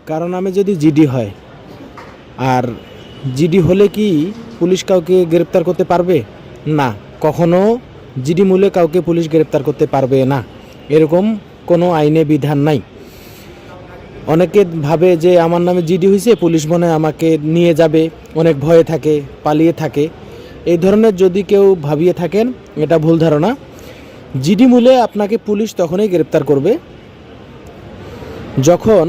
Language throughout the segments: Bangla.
কারো নামে যদি জিডি হয়, আর জিডি হলে কি পুলিশ কাউকে গ্রেপ্তার করতে পারবে না? কখনো জিডি মূলে কাউকে পুলিশ গ্রেপ্তার করতে পারবে না, এরকম কোনো আইনে বিধান নাই। অনেকে ভাবে যে আমার নামে জিডি হয়েছে, পুলিশ মনে হয় আমাকে নিয়ে যাবে, অনেক ভয়ে থাকে, পালিয়ে থাকে। এই ধরনের যদি কেউ ভাবিয়ে থাকেন, এটা ভুল ধারণা। জিডি মূলে আপনাকে পুলিশ তখনই গ্রেপ্তার করবে যখন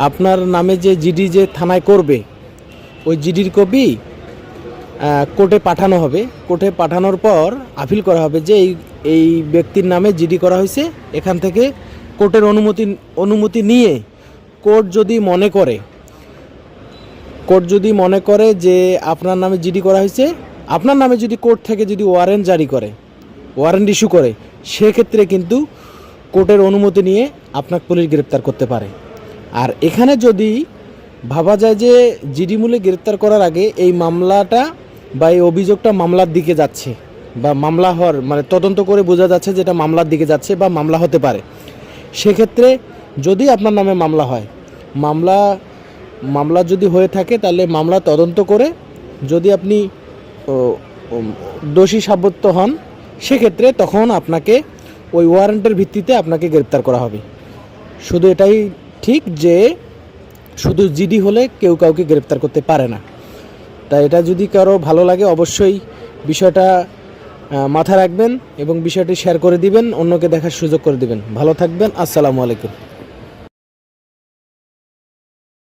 আপনার নামে যে জিডি যে থানায় করবে, ওই জিডির কপি কোর্টে পাঠানো হবে। কোর্টে পাঠানোর পর আপিল করা হবে যে এই ব্যক্তির নামে জিডি করা হয়েছে। এখান থেকে কোর্টের অনুমতি নিয়ে কোর্ট যদি মনে করে যে আপনার নামে জিডি করা হয়েছে, আপনার নামে যদি কোর্ট থেকে যদি ওয়ারেন্ট জারি করে, ওয়ারেন্ট ইস্যু করে, সেক্ষেত্রে কিন্তু কোর্টের অনুমতি নিয়ে আপনাকে পুলিশ গ্রেপ্তার করতে পারে। আর এখানে যদি ভাবা যায় যে জিডি মূলে গ্রেপ্তার করার আগে এই মামলাটা বা এই অভিযোগটা মামলার দিকে যাচ্ছে, বা মামলা হওয়ার মানে তদন্ত করে বোঝা যাচ্ছে যেটা মামলার দিকে যাচ্ছে বা মামলা হতে পারে, সেক্ষেত্রে যদি আপনার নামে মামলা হয়, মামলা যদি হয়ে থাকে, তাহলে মামলা তদন্ত করে যদি আপনি দোষী সাব্যস্ত হন, সেক্ষেত্রে তখন আপনাকে ওই ওয়ারেন্টের ভিত্তিতে আপনাকে গ্রেপ্তার করা হবে। শুধু এটাই ঠিক যে শুধু জিডি হলে কেউ কাউকে গ্রেপ্তার করতে পারে না। তাই এটা যদি কারো ভালো লাগে, অবশ্যই বিষয়টা মাথায় রাখবেন এবং বিষয়টি শেয়ার করে দিবেন, অন্যকে দেখার সুযোগ করে দিবেন। ভালো থাকবেন। আসসালামু আলাইকুম।